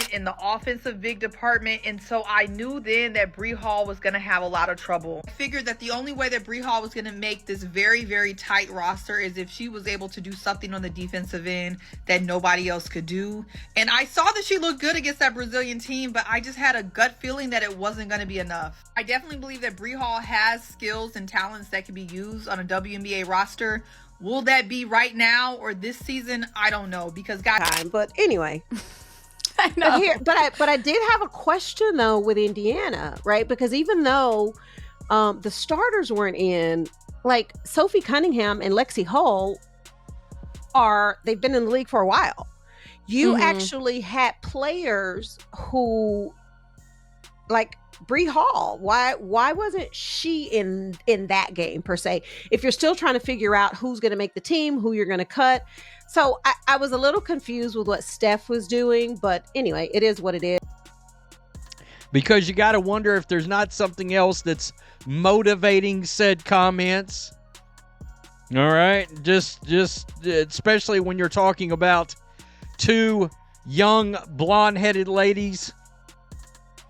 in the offensive big department, and so I knew then that Bree Hall was going to have a lot of trouble. I figured that the only way that Bree Hall was going to make this very, very tight roster is if she was able to do something on the defensive end that nobody else could do. And I saw that she looked good against that Brazilian team, but I just had a gut feeling that it wasn't going to be enough. I definitely believe that Bree Hall has skills and talents that can be used on a WNBA roster. Will that be right now or this season? I don't know, because but anyway. I know. But I did have a question though with Indiana, right? Because even though the starters weren't in, like Sophie Cunningham and Lexi Hull they've been in the league for a while. You actually had players who, like Bree Hall, why wasn't she in that game per se? If you're still trying to figure out who's going to make the team, who you're going to cut. So I was a little confused with what Steph was doing, but anyway, it is what it is. Because you got to wonder if there's not something else that's motivating said comments. All right, just especially when you're talking about two young blonde-headed ladies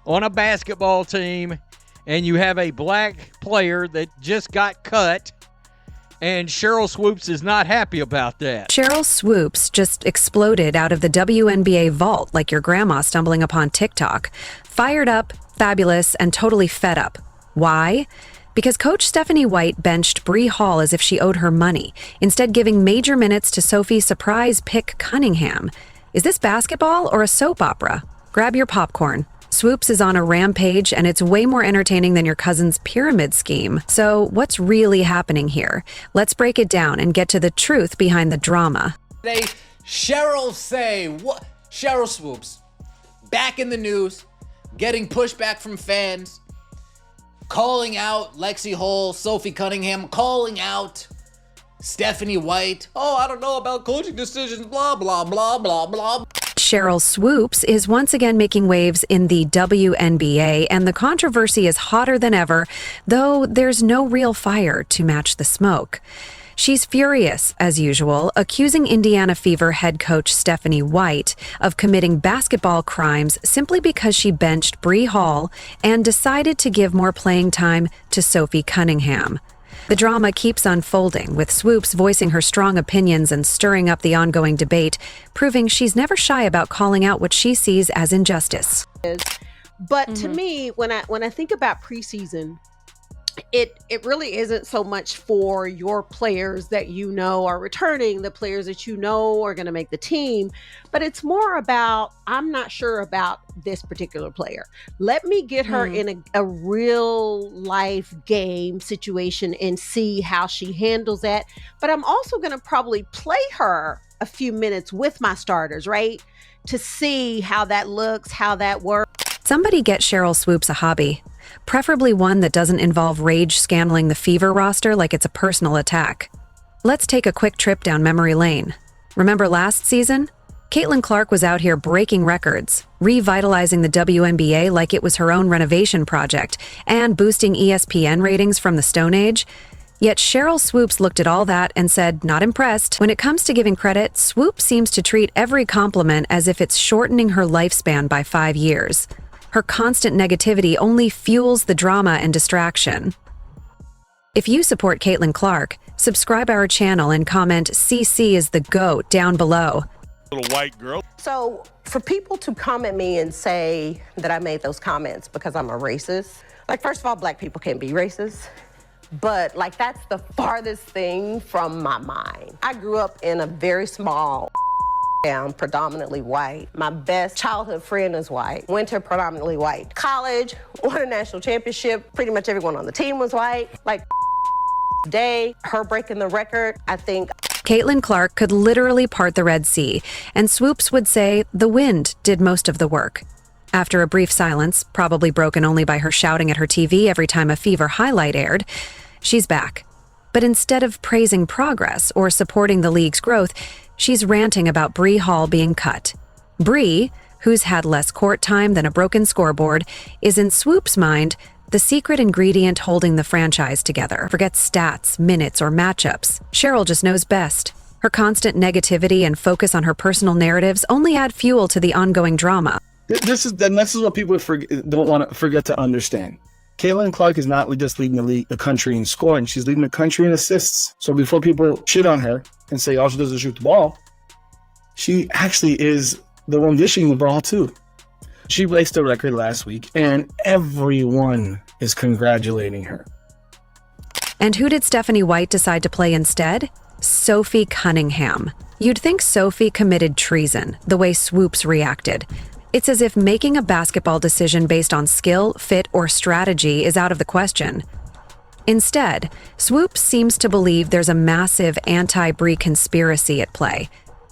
on a basketball team, and you have a black player that just got cut, and Sheryl Swoopes is not happy about that. Sheryl Swoopes just exploded out of the WNBA vault like your grandma stumbling upon TikTok. Fired up, fabulous, and totally fed up. Why? Because Coach Stephanie White benched Bree Hall as if she owed her money, instead giving major minutes to Sophie surprise pick Cunningham. Is this basketball or a soap opera? Grab your popcorn. Swoopes is on a rampage, and it's way more entertaining than your cousin's pyramid scheme. So what's really happening here? Let's break it down and get to the truth behind the drama. Sheryl Swoopes, back in the news, getting pushback from fans, calling out Lexi Hull, Sophie Cunningham, calling out Stephanie White. Oh, I don't know about coaching decisions, blah, blah, blah, blah, blah. Sheryl Swoopes is once again making waves in the WNBA, and the controversy is hotter than ever, though there's no real fire to match the smoke. She's furious, as usual, accusing Indiana Fever head coach Stephanie White of committing basketball crimes simply because she benched Bree Hall and decided to give more playing time to Sophie Cunningham. The drama keeps unfolding, with Swoopes voicing her strong opinions and stirring up the ongoing debate, proving she's never shy about calling out what she sees as injustice. But to me, when I think about preseason, it really isn't so much for your players that you know are returning, the players that you know are going to make the team, but it's more about, I'm not sure about this particular player. Let me get her in a real life game situation and see how she handles that. But I'm also going to probably play her a few minutes with my starters, right? To see how that looks, how that works. Somebody get Sheryl Swoopes a hobby. Preferably one that doesn't involve rage scandaling the Fever roster like it's a personal attack. Let's take a quick trip down memory lane. Remember last season? Caitlin Clark was out here breaking records, revitalizing the WNBA like it was her own renovation project, and boosting ESPN ratings from the Stone Age. Yet Sheryl Swoopes looked at all that and said, not impressed. When it comes to giving credit, Swoopes seems to treat every compliment as if it's shortening her lifespan by 5 years. Her constant negativity only fuels the drama and distraction. If you support Caitlin Clark, subscribe our channel and comment CC is the GOAT down below. Little white girl. So for people to come at me and say that I made those comments because I'm a racist, like, first of all, black people can't be racist, but like, that's the farthest thing from my mind. I grew up in a very small town, predominantly white. My best childhood friend is white. Went to predominantly white college, won a national championship. Pretty much everyone on the team was white. Like, day, her breaking the record, I think. Caitlin Clark could literally part the Red Sea, and Swoopes would say the wind did most of the work. After a brief silence, probably broken only by her shouting at her TV every time a Fever highlight aired, she's back. But instead of praising progress or supporting the league's growth, she's ranting about Bree Hall being cut. Bree, who's had less court time than a broken scoreboard, is in Swoopes' mind the secret ingredient holding the franchise together. Forget stats, minutes, or matchups. Sheryl just knows best. Her constant negativity and focus on her personal narratives only add fuel to the ongoing drama. This is what people don't want to forget to understand. Caitlin Clark is not just leading the country in scoring. She's leading the country in assists. So before people shit on her and say all she does is shoot the ball, she actually is the one dishing the ball too. She placed a record last week, and everyone is congratulating her. And who did Stephanie White decide to play instead? Sophie Cunningham. You'd think Sophie committed treason, the way Swoopes reacted. It's as if making a basketball decision based on skill, fit, or strategy is out of the question. Instead, Swoopes seems to believe there's a massive anti-Bree conspiracy at play,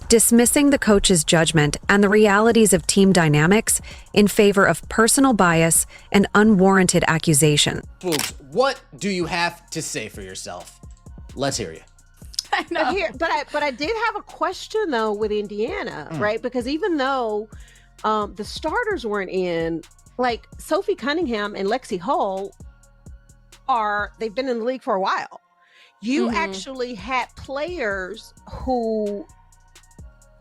dismissing the coach's judgment and the realities of team dynamics in favor of personal bias and unwarranted accusation. Swoopes, what do you have to say for yourself? Let's hear you. I know. But I did have a question though with Indiana, right? Because even though the starters weren't in, like Sophie Cunningham and Lexi Hull they've been in the league for a while. You actually had players who,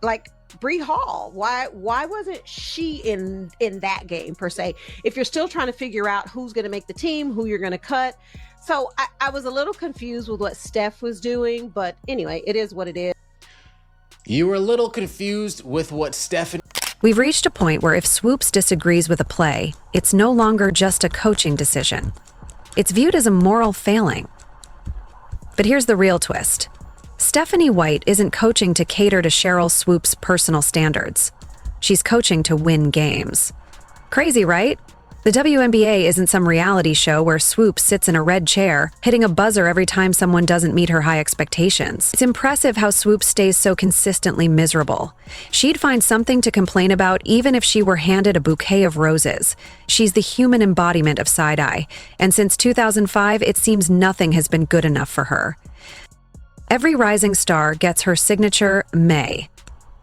like Bree Hall, why wasn't she in that game per se? If you're still trying to figure out who's going to make the team, who you're going to cut. So I was a little confused with what Steph was doing, but anyway, it is what it is. You were a little confused with what Stephanie... We've reached a point where if Swoopes disagrees with a play, it's no longer just a coaching decision. It's viewed as a moral failing. But here's the real twist. Stephanie White isn't coaching to cater to Sheryl Swoopes' personal standards. She's coaching to win games. Crazy, right? The WNBA isn't some reality show where Swoopes sits in a red chair, hitting a buzzer every time someone doesn't meet her high expectations. It's impressive how Swoopes stays so consistently miserable. She'd find something to complain about even if she were handed a bouquet of roses. She's the human embodiment of side-eye, and since 2005, it seems nothing has been good enough for her. Every rising star gets her signature May.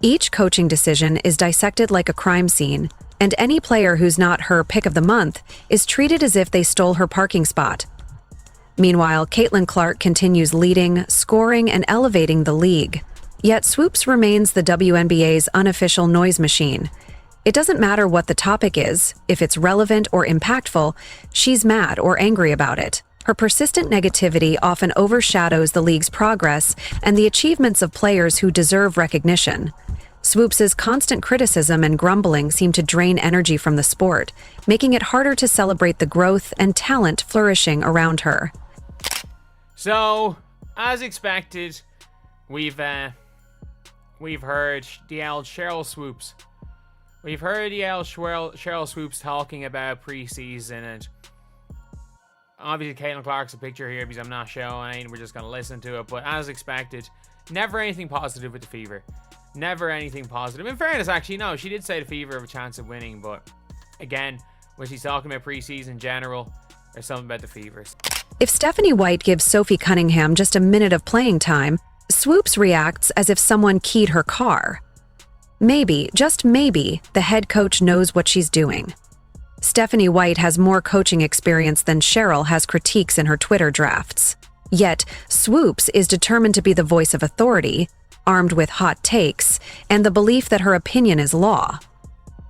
Each coaching decision is dissected like a crime scene, and any player who's not her pick of the month is treated as if they stole her parking spot. Meanwhile, Caitlin Clark continues leading, scoring, and elevating the league. Yet Swoopes remains the WNBA's unofficial noise machine. It doesn't matter what the topic is, if it's relevant or impactful, she's mad or angry about it. Her persistent negativity often overshadows the league's progress and the achievements of players who deserve recognition. Swoopes' constant criticism and grumbling seem to drain energy from the sport, making it harder to celebrate the growth and talent flourishing around her. So, as expected, we've heard the old Sheryl Swoopes. We've heard the old Sheryl Swoopes talking about preseason, and obviously Caitlin Clark's a picture here because I'm not showing it, we're just going to listen to it, but as expected, never anything positive with the Fever. Never anything positive. In fairness, actually, no, she did say the Fever have a chance of winning, but again, when she's talking about preseason in general, there's something about the Fevers. If Stephanie White gives Sophie Cunningham just a minute of playing time, Swoopes reacts as if someone keyed her car. Maybe, just maybe, the head coach knows what she's doing. Stephanie White has more coaching experience than Sheryl has critiques in her Twitter drafts. Yet, Swoopes is determined to be the voice of authority, armed with hot takes, and the belief that her opinion is law.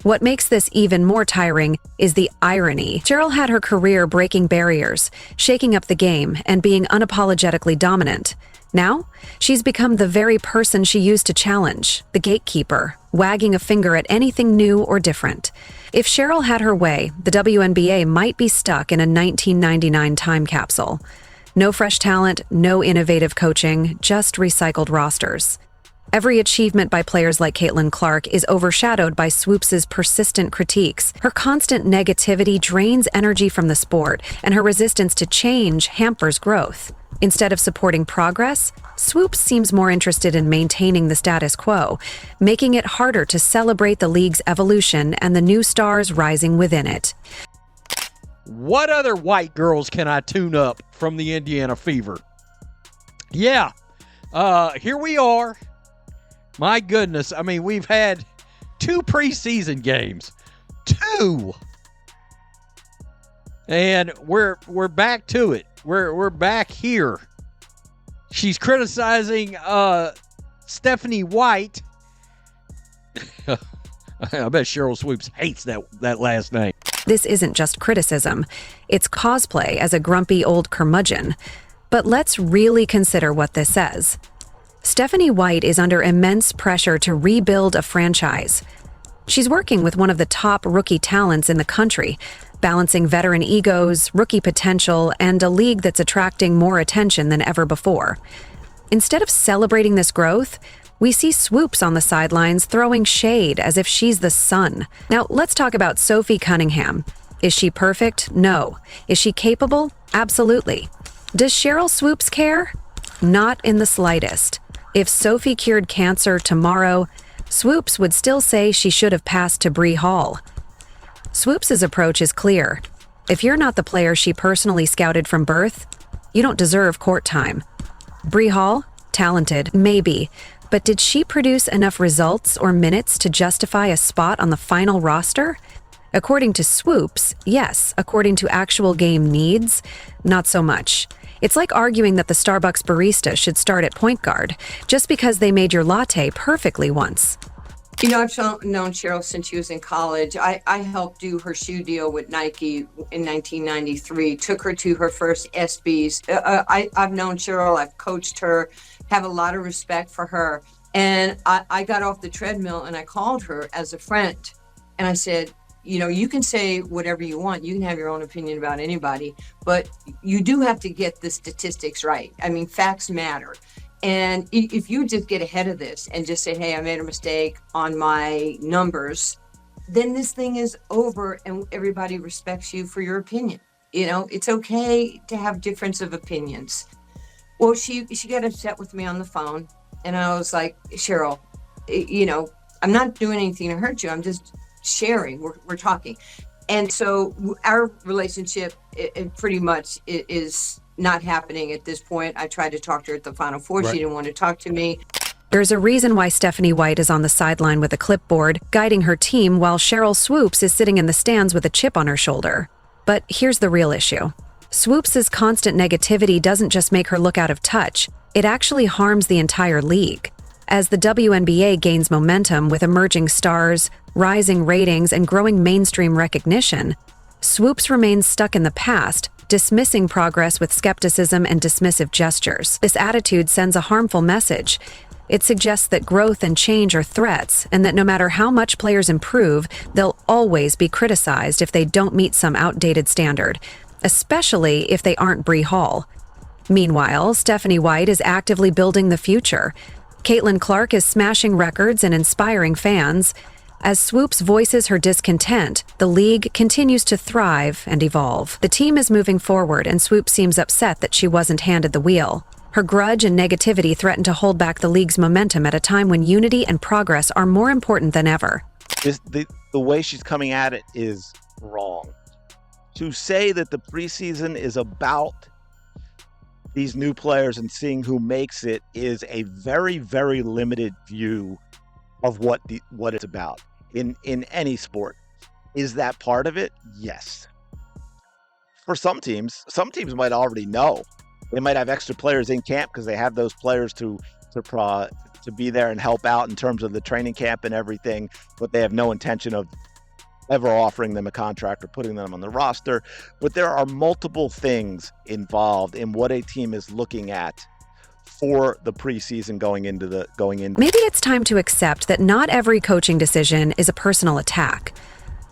What makes this even more tiring is the irony. Sheryl had her career breaking barriers, shaking up the game, and being unapologetically dominant. Now, she's become the very person she used to challenge, the gatekeeper, wagging a finger at anything new or different. If Sheryl had her way, the WNBA might be stuck in a 1999 time capsule. No fresh talent, no innovative coaching, just recycled rosters. Every achievement by players like Caitlin Clark is overshadowed by Swoopes' persistent critiques. Her constant negativity drains energy from the sport, and her resistance to change hampers growth. Instead of supporting progress, Swoopes seems more interested in maintaining the status quo, making it harder to celebrate the league's evolution and the new stars rising within it. What other white girls can I tune up from the Indiana Fever? Yeah, here we are. My goodness, I mean, we've had 2 preseason games. 2! And we're back to it. We're back here. She's criticizing Stephanie White. I bet Sheryl Swoopes hates that last name. This isn't just criticism. It's cosplay as a grumpy old curmudgeon. But let's really consider what this says. Stephanie White is under immense pressure to rebuild a franchise. She's working with one of the top rookie talents in the country, balancing veteran egos, rookie potential, and a league that's attracting more attention than ever before. Instead of celebrating this growth, we see Swoopes on the sidelines throwing shade as if she's the sun. Now, let's talk about Sophie Cunningham. Is she perfect? No. Is she capable? Absolutely. Does Sheryl Swoopes care? Not in the slightest. If Sophie cured cancer tomorrow, Swoopes would still say she should have passed to Bree Hall. Swoopes' approach is clear. If you're not the player she personally scouted from birth, you don't deserve court time. Bree Hall? Talented, maybe. But did she produce enough results or minutes to justify a spot on the final roster? According to Swoopes, yes. According to actual game needs, not so much. It's like arguing that the Starbucks barista should start at point guard just because they made your latte perfectly once. You know, I've known Sheryl since she was in college. I helped do her shoe deal with Nike in 1993, took her to her first SBs. I've known Sheryl, I've coached her, have a lot of respect for her. And I got off the treadmill and I called her as a friend. And I said, you know, you can say whatever you want. You can have your own opinion about anybody, but you do have to get the statistics right. I mean, facts matter. And if you just get ahead of this and just say, hey, I made a mistake on my numbers, then this thing is over and everybody respects you for your opinion. You know, it's okay to have difference of opinions. Well, she got upset with me on the phone and I was like, Sheryl, you know, I'm not doing anything to hurt you. I'm just sharing, we're talking. And so our relationship it pretty much is not happening at this point. I tried to talk to her at the Final Four. Right. She didn't want to talk to me. There's a reason why Stephanie White is on the sideline with a clipboard, guiding her team, while Sheryl Swoopes is sitting in the stands with a chip on her shoulder. But here's the real issue. Swoopes' constant negativity doesn't just make her look out of touch, it actually harms the entire league. As the WNBA gains momentum with emerging stars, rising ratings, and growing mainstream recognition, Swoopes remains stuck in the past, dismissing progress with skepticism and dismissive gestures. This attitude sends a harmful message. It suggests that growth and change are threats, and that no matter how much players improve, they'll always be criticized if they don't meet some outdated standard, especially if they aren't Bree Hall. Meanwhile, Stephanie White is actively building the future. Caitlin Clark is smashing records and inspiring fans. As Swoopes voices her discontent, the league continues to thrive and evolve. The team is moving forward, and Swoopes seems upset that she wasn't handed the wheel. Her grudge and negativity threaten to hold back the league's momentum at a time when unity and progress are more important than ever. The way she's coming at it is wrong. To say that the preseason is about these new players and seeing who makes it is a very, very limited view of what it's about in any sport. Is that part of it? Yes. For some teams might already know. They might have extra players in camp because they have those players to be there and help out in terms of the training camp and everything, but they have no intention of ever offering them a contract or putting them on the roster. But there are multiple things involved in what a team is looking at for the preseason going into. Maybe it's time to accept that not every coaching decision is a personal attack.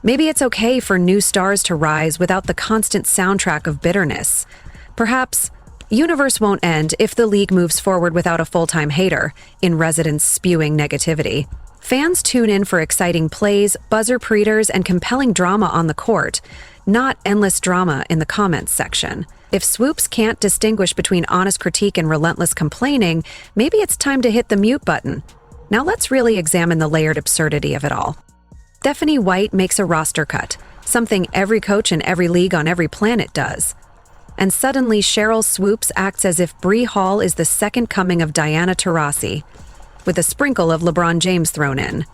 Maybe it's okay for new stars to rise without the constant soundtrack of bitterness. Perhaps universe won't end if the league moves forward without a full-time hater in residence spewing negativity. Fans tune in for exciting plays, buzzer beaters, and compelling drama on the court, not endless drama in the comments section. If Swoopes can't distinguish between honest critique and relentless complaining, maybe it's time to hit the mute button. Now let's really examine the layered absurdity of it all. Stephanie White makes a roster cut, something every coach in every league on every planet does. And suddenly Sheryl Swoopes acts as if Bree Hall is the second coming of Diana Taurasi, with a sprinkle of LeBron James thrown in.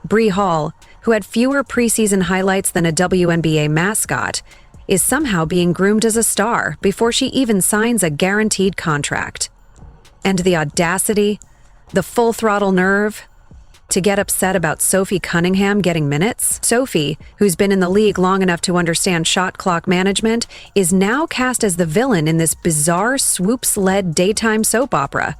Bree Hall, who had fewer preseason highlights than a WNBA mascot, is somehow being groomed as a star before she even signs a guaranteed contract. And the audacity, the full-throttle nerve, To get upset about Sophie Cunningham getting minutes? Sophie, who's been in the league long enough to understand shot clock management, is now cast as the villain in this bizarre Swoopes-led daytime soap opera.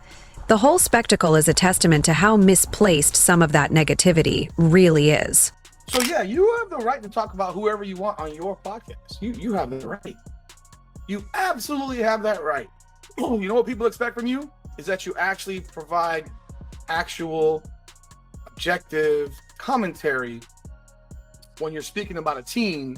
The whole spectacle is a testament to how misplaced some of that negativity really is. So yeah, you have the right to talk about whoever you want on your podcast. You have the right. You absolutely have that right. You know what people expect from you? Is that you actually provide actual objective commentary when you're speaking about a team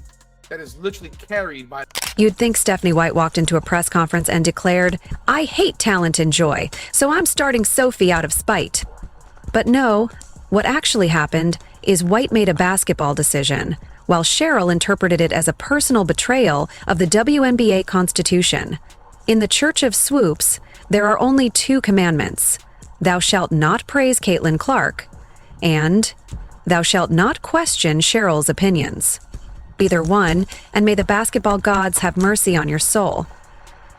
that is literally carried by. You'd think Stephanie White walked into a press conference and declared, "I hate talent and joy, so I'm starting Sophie out of spite." But no, what actually happened is White made a basketball decision, while Sheryl interpreted it as a personal betrayal of the WNBA Constitution. In the Church of Swoopes, there are only 2 commandments: thou shalt not praise Caitlin Clark, and thou shalt not question Sheryl's opinions. Either one, and may the basketball gods have mercy on your soul.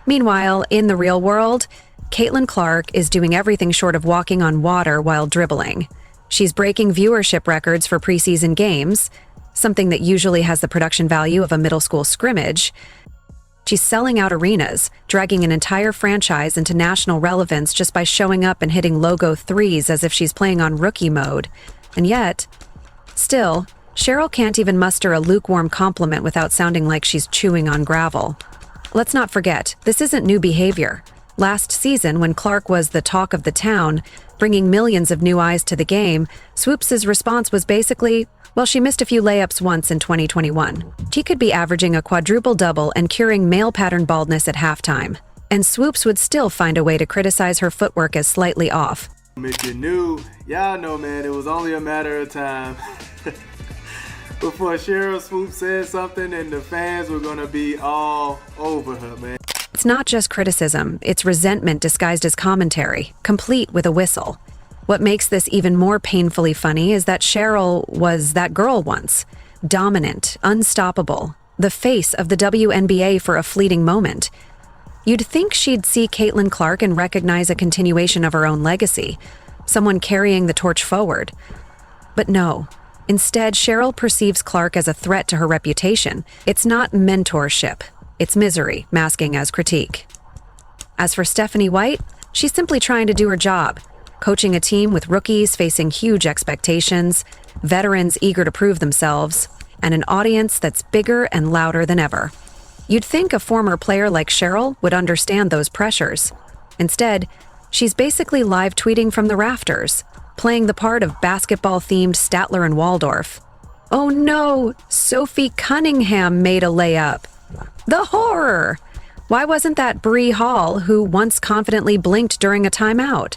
Meanwhile, in the real world, Caitlin Clark is doing everything short of walking on water while dribbling. She's breaking viewership records for preseason games, something that usually has the production value of a middle school scrimmage. She's selling out arenas, dragging an entire franchise into national relevance just by showing up and hitting logo threes as if she's playing on rookie mode. And yet, still, Sheryl can't even muster a lukewarm compliment without sounding like she's chewing on gravel. Let's not forget, this isn't new behavior. Last season, when Clark was the talk of the town, bringing millions of new eyes to the game, Swoopes' response was basically, well, she missed a few layups once in 2021. She could be averaging a quadruple-double and curing male pattern baldness at halftime. And Swoopes would still find a way to criticize her footwork as slightly off. If you knew, y'all know, man, it was only a matter of time before Sheryl Swoopes said something and the fans were going to be all over her, man. It's not just criticism, it's resentment disguised as commentary, complete with a whistle. What makes this even more painfully funny is that Sheryl was that girl once. Dominant, unstoppable, the face of the WNBA for a fleeting moment. You'd think she'd see Caitlin Clark and recognize a continuation of her own legacy, someone carrying the torch forward. But no. Instead, Sheryl perceives Clark as a threat to her reputation. It's not mentorship. It's misery, masking as critique. As for Stephanie White, she's simply trying to do her job, coaching a team with rookies facing huge expectations, veterans eager to prove themselves, and an audience that's bigger and louder than ever. You'd think a former player like Sheryl would understand those pressures. Instead, she's basically live tweeting from the rafters, playing the part of basketball-themed Statler and Waldorf. Oh no, Sophie Cunningham made a layup. The horror! Why wasn't that Bree Hall, who once confidently blinked during a timeout?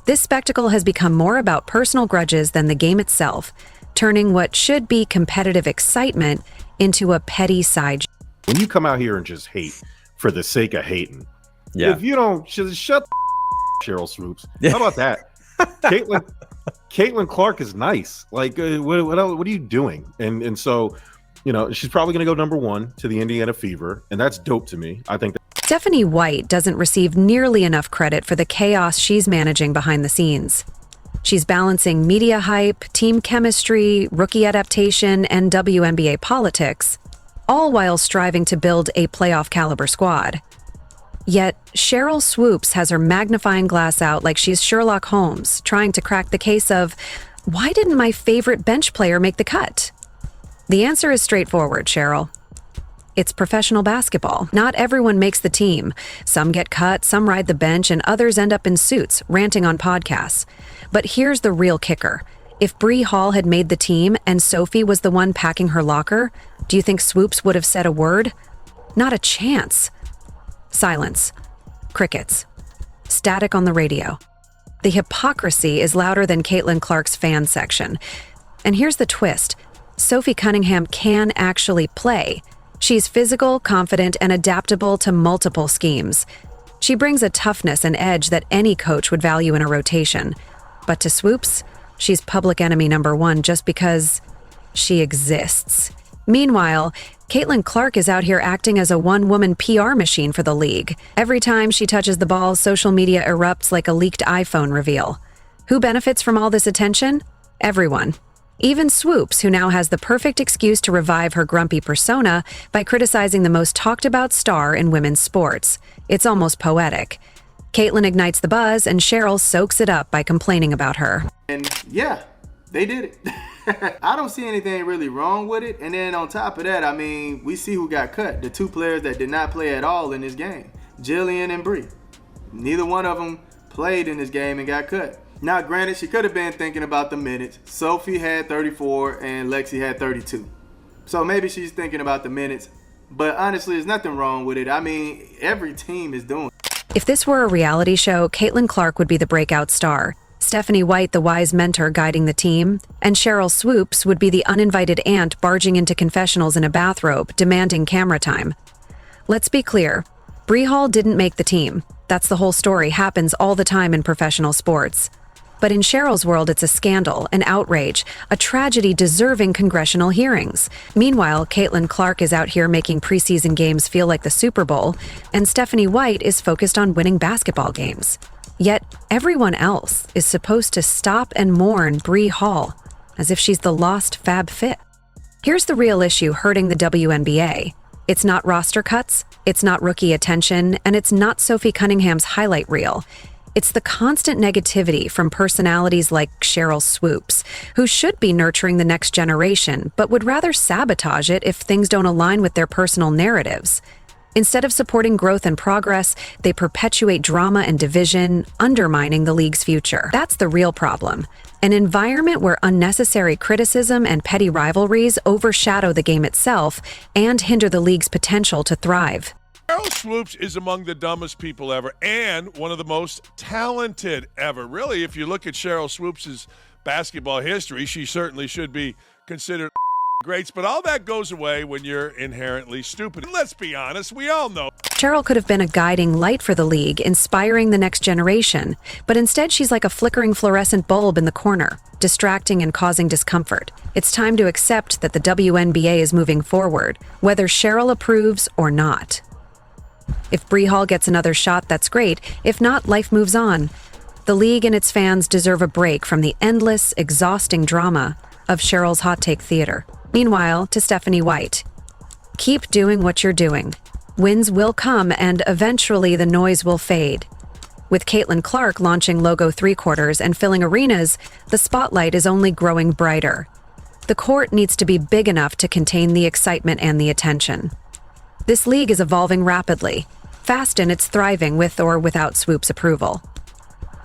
This spectacle has become more about personal grudges than the game itself, turning what should be competitive excitement into a petty side. When you come out here and just hate for the sake of hating, if you don't, just shut the Sheryl Swoopes. How about that? Caitlin Clark is nice. Like, what are you doing? And so, you know, she's probably going to go number 1 to the Indiana Fever, and that's dope to me. I think Stephanie White doesn't receive nearly enough credit for the chaos she's managing behind the scenes. She's balancing media hype, team chemistry, rookie adaptation, and WNBA politics, all while striving to build a playoff-caliber squad. Yet, Sheryl Swoopes has her magnifying glass out like she's Sherlock Holmes, trying to crack the case of, why didn't my favorite bench player make the cut? The answer is straightforward, Sheryl. It's professional basketball. Not everyone makes the team. Some get cut, some ride the bench, and others end up in suits, ranting on podcasts. But here's the real kicker. If Bree Hall had made the team and Sophie was the one packing her locker, do you think Swoopes would have said a word? Not a chance. Silence. Crickets. Static on the radio. The hypocrisy is louder than Caitlin Clark's fan section. And here's the twist. Sophie Cunningham can actually play. She's physical, confident, and adaptable to multiple schemes. She brings a toughness and edge that any coach would value in a rotation. But to Swoopes, she's public enemy number 1 just because she exists. Meanwhile, Caitlin Clark is out here acting as a one-woman PR machine for the league. Every time she touches the ball, social media erupts like a leaked iPhone reveal. Who benefits from all this attention? Everyone. Even Swoopes, who now has the perfect excuse to revive her grumpy persona by criticizing the most talked about star in women's sports. It's almost poetic. Caitlyn ignites the buzz, and Sheryl soaks it up by complaining about her. And yeah, they did it. I don't see anything really wrong with it. And then on top of that, I mean, we see who got cut. The two players that did not play at all in this game, Jillian and Bree. Neither one of them played in this game and got cut. Now, granted, she could have been thinking about the minutes. Sophie had 34 and Lexi had 32. So maybe she's thinking about the minutes. But honestly, there's nothing wrong with it. I mean, every team is doing it. If this were a reality show, Caitlin Clark would be the breakout star, Stephanie White the wise mentor guiding the team, and Sheryl Swoopes would be the uninvited aunt barging into confessionals in a bathrobe, demanding camera time. Let's be clear, Bree Hall didn't make the team. That's the whole story, happens all the time in professional sports. But in Sheryl's world, it's a scandal, an outrage, a tragedy deserving congressional hearings. Meanwhile, Caitlin Clark is out here making preseason games feel like the Super Bowl, and Stephanie White is focused on winning basketball games. Yet, everyone else is supposed to stop and mourn Bree Hall, as if she's the lost Fab Fit. Here's the real issue hurting the WNBA. It's not roster cuts, it's not rookie attention, and it's not Sophie Cunningham's highlight reel. It's the constant negativity from personalities like Sheryl Swoopes, who should be nurturing the next generation, but would rather sabotage it if things don't align with their personal narratives. Instead of supporting growth and progress, they perpetuate drama and division, undermining the league's future. That's the real problem. An environment where unnecessary criticism and petty rivalries overshadow the game itself and hinder the league's potential to thrive. Sheryl Swoopes is among the dumbest people ever and one of the most talented ever. Really, if you look at Sheryl Swoopes' basketball history, she certainly should be considered greats, but all that goes away when you're inherently stupid. And let's be honest, we all know. Sheryl could have been a guiding light for the league, inspiring the next generation, but instead she's like a flickering fluorescent bulb in the corner, distracting and causing discomfort. It's time to accept that the WNBA is moving forward, whether Sheryl approves or not. If Bree Hall gets another shot, that's great. If not, life moves on. The league and its fans deserve a break from the endless, exhausting drama of Sheryl's hot take theater. Meanwhile, to Stephanie White, keep doing what you're doing. Wins will come, and eventually the noise will fade. With Caitlin Clark launching Logo 3/4 and filling arenas, the spotlight is only growing brighter. The court needs to be big enough to contain the excitement and the attention. This league is evolving rapidly, fast, and it's thriving with or without Swoopes' approval.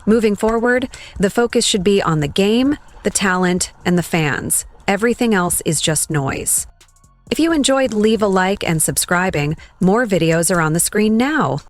Moving forward, the focus should be on the game, the talent, and the fans. Everything else is just noise. If you enjoyed, leave a like and subscribing. More videos are on the screen now.